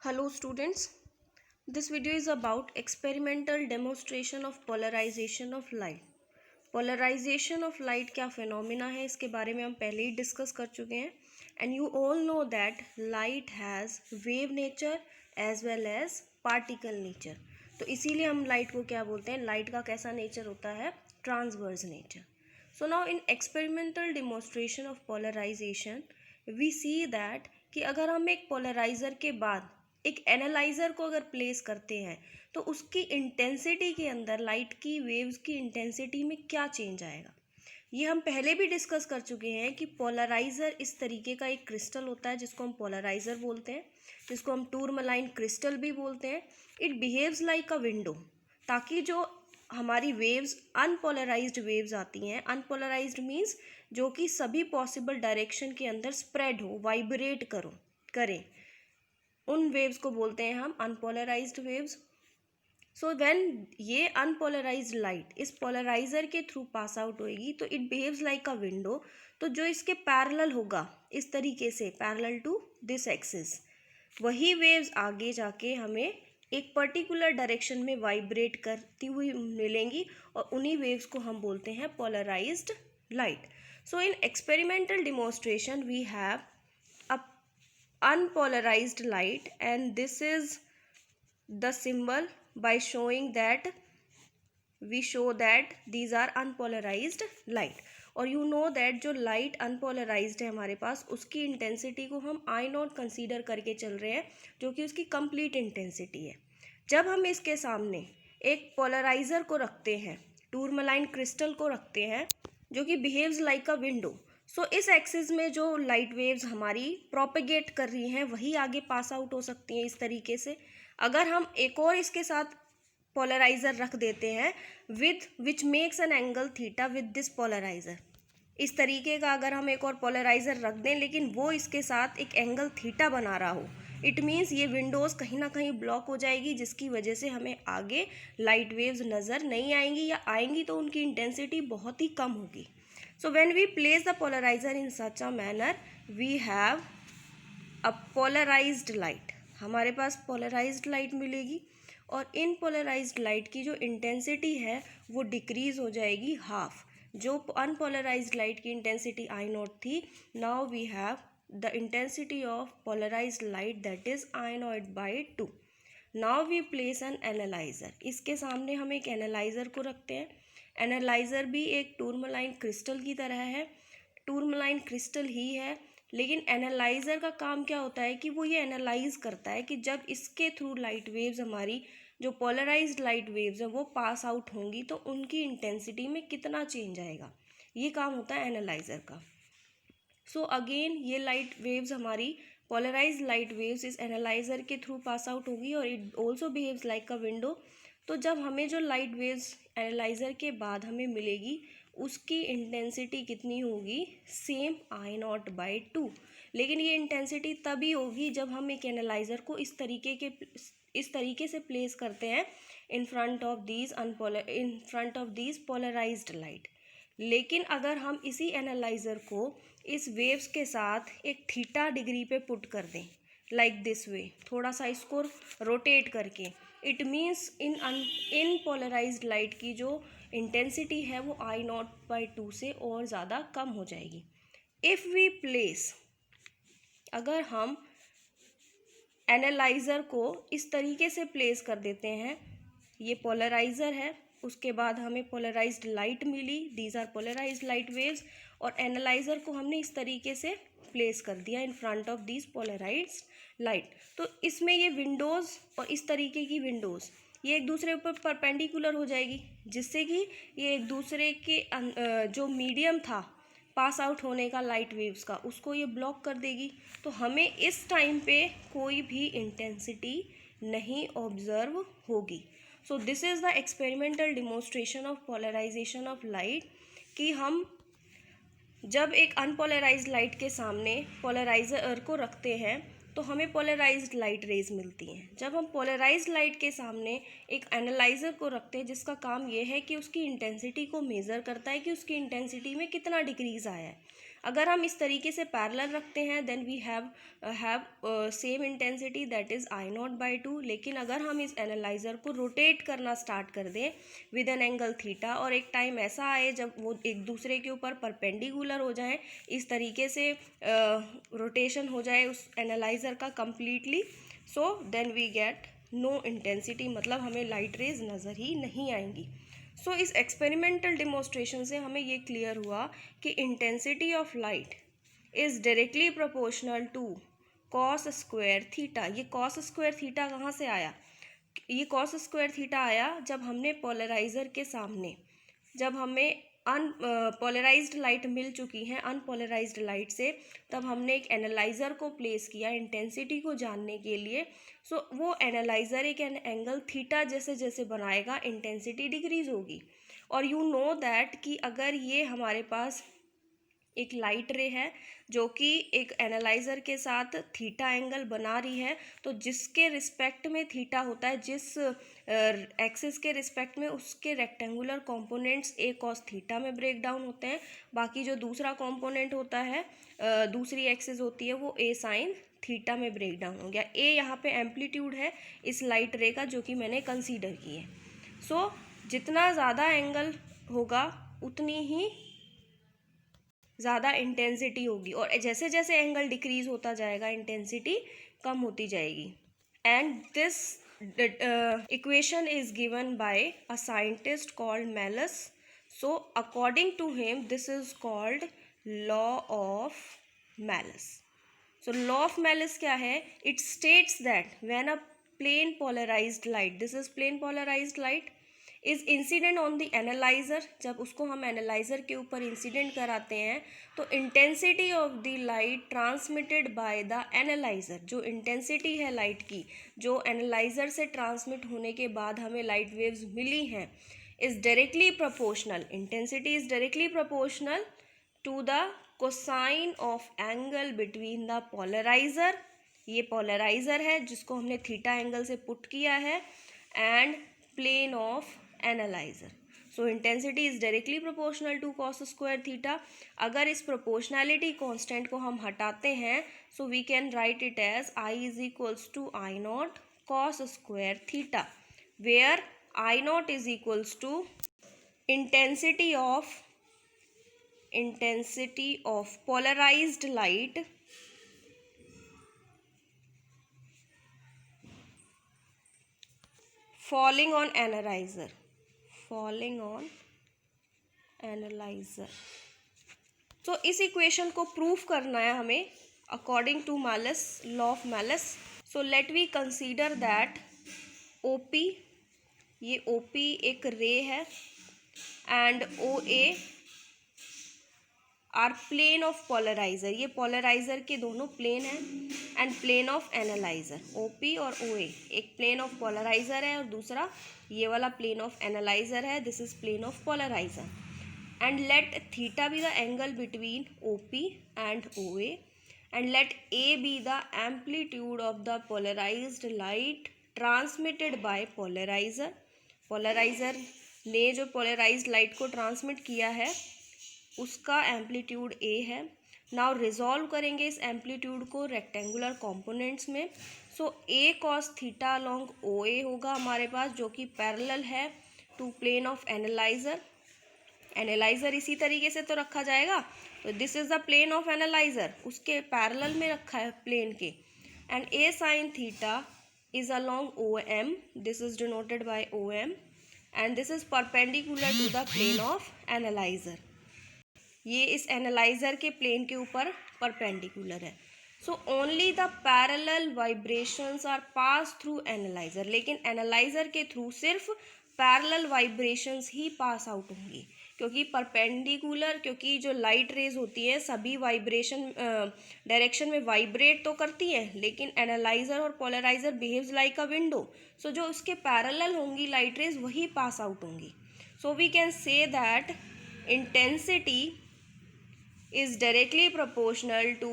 Hello students, this video is about experimental demonstration of polarization of light. Polarization of light क्या phenomena है इसके बारे में हम पहले ही डिस्कस कर चुके हैं and you all know that light has wave nature as well as particle nature. तो इसीलिए हम लाइट को क्या बोलते हैं, लाइट का कैसा नेचर होता है, transverse nature. So now in experimental demonstration of polarization we see that कि अगर हम एक पोलराइज़र के बाद एक एनालाइज़र को अगर प्लेस करते हैं तो उसकी इंटेंसिटी के अंदर लाइट की वेव्स की इंटेंसिटी में क्या चेंज आएगा. ये हम पहले भी डिस्कस कर चुके हैं कि पोलराइज़र इस तरीके का एक क्रिस्टल होता है जिसको हम पोलराइज़र बोलते हैं, जिसको हम टूरमलाइन क्रिस्टल भी बोलते हैं. It behaves like a window, ताकि जो हमारी वेव्स अनपोलराइज्ड वेव्स आती हैं, अनपोलराइज्ड मीन्स जो कि सभी पॉसिबल डायरेक्शन के अंदर स्प्रेड हो, वाइब्रेट करें, उन वेव्स को बोलते हैं हम अनपोलराइज्ड वेव्स. सो व्हेन ये अनपोलराइज्ड लाइट इस पोलराइज़र के थ्रू पास आउट होएगी तो it behaves like a window. तो जो इसके पैरेलल होगा इस तरीके से, पैरेलल टू दिस एक्सिस, वही वेव्स आगे जाके हमें एक पर्टिकुलर डायरेक्शन में वाइब्रेट करती हुई मिलेंगी और उन्हीं वेव्स को हम बोलते हैं polarized light. So in experimental demonstration we have a unpolarized light and this is the symbol. By showing that we show that these are unpolarized light. और you know that जो light unpolarized है हमारे पास, उसकी intensity को हम I not consider करके चल रहे हैं जो कि उसकी कंप्लीट इंटेंसिटी है. जब हम इसके सामने एक पोलराइज़र को रखते हैं, टूरमलाइन क्रिस्टल को रखते हैं जो कि बिहेव्स लाइक अ विंडो, सो इस एक्सिस में जो लाइट वेव्स हमारी प्रोपेगेट कर रही हैं वही आगे पास आउट हो सकती हैं इस तरीके से. अगर हम एक और इसके साथ पोलराइज़र रख देते हैं with which makes an angle theta with this polariser, इस तरीके का अगर हम एक और पोलराइज़र रख दें लेकिन वो इसके साथ एक एंगल थीटा बना रहा हो, इट मीन्स ये विंडोज़ कहीं ना कहीं ब्लॉक हो जाएगी जिसकी वजह से हमें आगे लाइट वेव्स नज़र नहीं आएंगी, या आएंगी तो उनकी इंटेंसिटी बहुत ही कम होगी. So when we place the polarizer in such a manner, we have a polarized light. हमारे पास polarized light मिलेगी और इन polarized light की जो इंटेंसिटी है वो डिक्रीज हो जाएगी हाफ. जो unpolarized light की इंटेंसिटी I नॉट थी, now we have the intensity of polarized light that is I not by 2. Now we place an analyzer. इसके सामने हम एक एनालाइज़र को रखते हैं. एनालाइज़र भी एक टूरमलाइन क्रिस्टल की तरह है, टूरमलाइन क्रिस्टल ही है, लेकिन एनालाइज़र का काम क्या होता है कि वो ये एनालाइज करता है कि जब इसके थ्रू लाइट वेव्स, हमारी जो पोलराइज्ड लाइट वेव्स हैं वो पास आउट होंगी तो उनकी इंटेंसिटी में कितना चेंज आएगा. ये काम होता है एनालाइज़र का. सो अगेन ये लाइट वेव्स, हमारी पोलराइज्ड लाइट वेव्स इस एनालाइज़र के थ्रू पास आउट होगी और it also behaves like a window. तो जब हमें जो लाइट वेव्स एनालाइज़र के बाद हमें मिलेगी उसकी इंटेंसिटी कितनी होगी, सेम I नॉट बाई 2. लेकिन ये इंटेंसिटी तभी होगी जब हम एक एनालाइज़र को इस तरीके से प्लेस करते हैं in front of these polarized light. लेकिन अगर हम इसी एनालाइज़र को इस वेव्स के साथ एक थीटा डिग्री पे पुट कर दें, लाइक दिस वे, थोड़ा सा इसको रोटेट करके, it means in polarized light की जो इंटेंसिटी है वो I नॉट बाई 2 से और ज़्यादा कम हो जाएगी. इफ़ वी प्लेस, अगर हम एनालाइज़र को इस तरीके से प्लेस कर देते हैं, ये पोलराइज़र है, उसके बाद हमें पोलराइज्ड लाइट मिली, these are polarized light waves, और एनालाइज़र को हमने इस तरीके से प्लेस कर दिया in front of these polarized light. तो इसमें ये विंडोज़ और इस तरीके की विंडोज़ ये एक दूसरे ऊपर परपेंडिकुलर हो जाएगी, जिससे कि ये एक दूसरे के जो मीडियम था पास आउट होने का लाइट वेव्स का, उसको ये ब्लॉक कर देगी. तो हमें इस टाइम पे कोई भी इंटेंसिटी नहीं ऑब्जर्व होगी. So this is the experimental demonstration of polarisation of light, कि हम जब एक अनपोलराइज्ड लाइट के सामने पोलराइज़र को रखते हैं तो हमें पोलराइज्ड लाइट रेज मिलती हैं. जब हम पोलराइज्ड लाइट के सामने एक एनालाइज़र को रखते हैं जिसका काम ये है कि उसकी इंटेंसिटी को मेज़र करता है कि उसकी इंटेंसिटी में कितना डिक्रीज़ आया है. अगर हम इस तरीके से पैरेलल रखते हैं then we have same intensity that is I0/2। लेकिन अगर हम इस एनालाइज़र को रोटेट करना स्टार्ट कर दें विद एन एंगल थीटा और एक टाइम ऐसा आए जब वो एक दूसरे के ऊपर परपेंडिकुलर हो जाए, इस तरीके से रोटेशन हो जाए उस एनालाइज़र का completely, so then we get no intensity, मतलब हमें लाइट रेज नज़र ही नहीं आएंगी। सो इस एक्सपेरिमेंटल डिमोस्ट्रेशन से हमें ये क्लियर हुआ कि intensity of light is directly proportional to cos square theta. ये कॉस स्क्वायर थीटा कहाँ से आया? ये कॉस स्क्वायर थीटा आया जब हमने पोलराइज़र के सामने, जब हमें पोलराइज्ड लाइट मिल चुकी है अनपोलराइज्ड लाइट से, तब हमने एक एनालाइज़र को प्लेस किया इंटेंसिटी को जानने के लिए। सो वो एनालाइज़र एक एंगल थीटा जैसे जैसे बनाएगा इंटेंसिटी डिक्रीज होगी। और यू नो दैट कि अगर ये हमारे पास एक लाइट रे है जो कि एक एनालाइज़र के साथ थीटा एंगल बना रही है, तो जिसके रिस्पेक्ट में थीटा होता है, जिस एक्सिस के रिस्पेक्ट में, उसके रेक्टेंगुलर कंपोनेंट्स ए कॉस थीटा में ब्रेक डाउन होते हैं। बाकी जो दूसरा कंपोनेंट होता है, दूसरी एक्सिस होती है, वो ए साइन थीटा में ब्रेक डाउन हो गया। ए यहाँ पे एम्पलीट्यूड है इस लाइट रे का जो कि मैंने कंसीडर की है। सो जितना ज़्यादा एंगल होगा उतनी ही ज़्यादा इंटेंसिटी होगी, और जैसे जैसे एंगल डिक्रीज होता जाएगा इंटेंसिटी कम होती जाएगी। And this equation is given by a scientist called Malus. So according to him this is called law of Malus. So law of Malus क्या है? It states that when a plane polarized light, this is plane polarized light, is incident on the analyzer, जब उसको हम analyser के ऊपर incident कराते हैं तो intensity of the light transmitted by the analyser, जो इंटेंसिटी है लाइट की जो एनालाइज़र से ट्रांसमिट होने के बाद हमें लाइट वेव्स मिली हैं, is directly proportional, intensity is directly proportional to the cosine of angle between the polarizer, ये पोलराइज़र है जिसको हमने थीटा एंगल से पुट किया है, and plane of analyzer. So intensity is directly proportional to cos square theta. अगर इस proportionality constant को हम हटाते हैं, so we can write it as I is equals to I0 cos square theta, where I0 is equals to intensity of polarized light falling on analyzer, तो इस equation को proof करना है हमें according to Malus, law of Malus. So let we consider that OP, ये OP एक ray है, and OA are plane of polarizer, ये पोलराइज़र के दोनों प्लेन हैं, and plane of analyzer, OP और OA एक प्लेन ऑफ पोलराइज़र है और दूसरा ये वाला प्लेन ऑफ एनालाइज़र है, this is plane of polarizer. And let theta be the angle between OP and OA, and late A be the amplitude of the polarized light transmitted by polarizer, polarizer ने जो polarized light को transmit किया है उसका amplitude A है। Now resolve करेंगे इस amplitude को रेक्टेंगुलर कंपोनेंट्स में। So A cos theta along OA होगा हमारे पास, जो कि पैरेलल है to plane of analyzer. Analyzer इसी तरीके से तो रखा जाएगा, तो this is the plane of analyzer, उसके पैरेलल में रखा है प्लेन के। And A sin theta is along OM, this is denoted by OM, and this is perpendicular to the plane of analyzer, ये इस एनालाइज़र के प्लेन के ऊपर परपेंडिकुलर है। So only the parallel vibrations are pass through analyzer, लेकिन analyzer के through सिर्फ parallel vibrations ही पास आउट होंगी, क्योंकि परपेंडिकुलर, क्योंकि जो लाइट रेज होती है सभी वाइब्रेशन डायरेक्शन में वाइब्रेट तो करती हैं, लेकिन एनालाइज़र और polariser behaves like a window, so जो उसके पैरेलल होंगी लाइट रेज वही पास आउट होंगी। So we can say that intensity is directly proportional to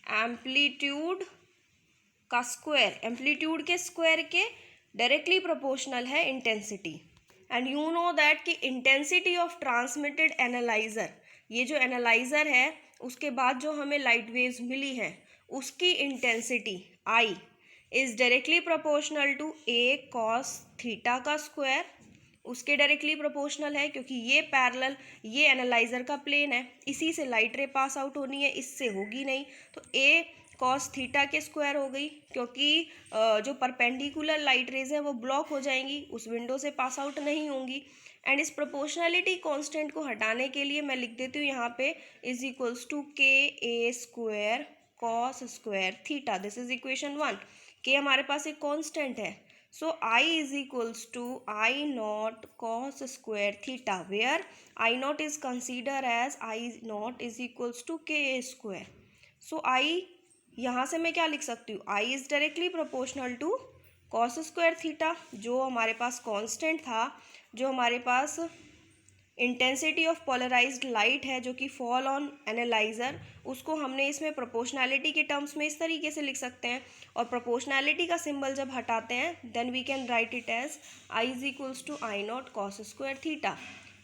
amplitude का स्क्वायर, एम्पलीट्यूड के स्क्वायर के डायरेक्टली प्रोपोर्शनल है intensity. And you know that कि इंटेंसिटी ऑफ ट्रांसमिटेड एनालाइज़र ये जो एनालाइजर है उसके बाद जो हमें लाइट वेव्स मिली है उसकी intensity I is directly proportional to A cos theta का स्क्वायर, उसके डायरेक्टली प्रोपोर्शनल है क्योंकि ये पैरेलल, ये एनालाइजर का प्लेन है, इसी से लाइट रे पास आउट होनी है, इससे होगी नहीं, तो ए कॉस थीटा के स्क्वायर हो गई, क्योंकि जो परपेंडिकुलर लाइट रेज है वो ब्लॉक हो जाएंगी, उस विंडो से पास आउट नहीं होंगी। एंड इस प्रोपोर्शनलिटी कांस्टेंट को हटाने के लिए मैं लिख देती हूँ यहाँ पे is equals to K A square cos square theta, this is equation 1। के हमारे पास एक कांस्टेंट है, so I is equals to I naught cos square theta, where I naught is considered as I naught is equals to K square. So I यहाँ से मैं क्या लिख सकती हूँ, I is directly proportional to cos square theta, जो हमारे पास constant था, जो हमारे पास इंटेंसिटी ऑफ पोलराइज्ड लाइट है जो कि फॉल ऑन एनालाइजर, उसको हमने इसमें प्रोपोर्शनैलिटी के टर्म्स में इस तरीके से लिख सकते हैं। और प्रोपोर्शनैलिटी का सिंबल जब हटाते हैं then we can write it as I is equals to I not cos square theta,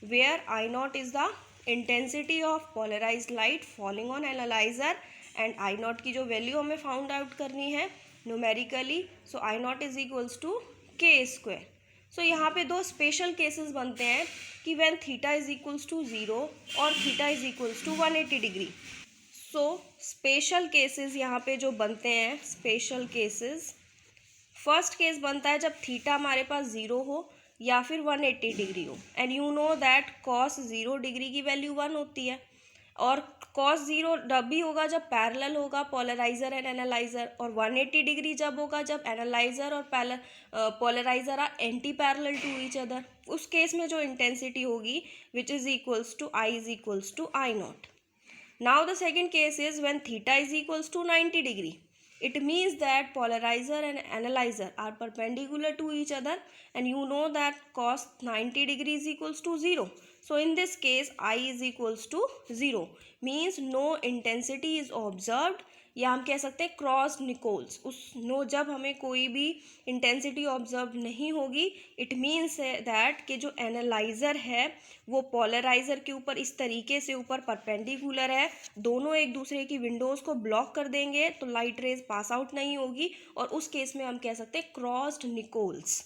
where I not is the intensity of polarized light falling on analyzer and I not की जो value हमें found out करनी है numerically, so I not is equals to K square. सो यहाँ पे दो special cases बनते हैं कि when theta is equals to 0 और theta is equals to 180 degree. So special cases यहाँ पे जो बनते हैं, स्पेशल केसेस, फर्स्ट केस बनता है जब थीटा हमारे पास 0 हो या फिर 180 डिग्री हो, and you know that cos 0 degree की वैल्यू 1 होती है, और कॉस 0 तब भी होगा जब पैरेलल होगा पोलराइजर एंड एनालाइजर, और 180 डिग्री जब होगा जब एनालाइजर और polarizer are anti parallel to each other. उस केस में जो इंटेंसिटी होगी which is equals to I is equals to I not. Now the second case is when theta is equals to 90 degree, it means that polarizer and analyzer are perpendicular to each other, and you know that cos 90 degree is equals to 0. So in this case I is equals to 0 means no intensity is observed, या हम कह सकते हैं cross Nichols, उस no जब हमें कोई भी इंटेंसिटी ऑब्जर्व नहीं होगी, इट मीन्स दैट कि जो एनालाइजर है वो पोलराइजर के ऊपर इस तरीके से ऊपर परपेंडिकुलर है, दोनों एक दूसरे की विंडोज़ को ब्लॉक कर देंगे तो लाइट रेज पास आउट नहीं होगी, और उस केस में हम कह सकते हैं crossed Nichols.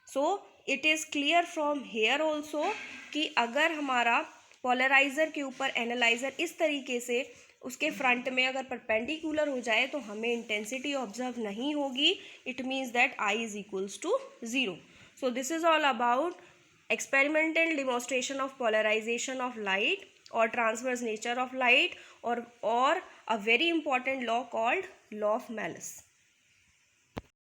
So it is clear from here also कि अगर हमारा पोलराइजर के ऊपर एनालाइजर इस तरीके से उसके फ्रंट में अगर परपेंडिकुलर हो जाए तो हमें इंटेंसिटी ऑब्जर्व नहीं होगी, it means that I is equals to 0. So this is all about experimental demonstration of polarisation of light और ट्रांसवर्स नेचर ऑफ लाइट, और a very important law called law of malice.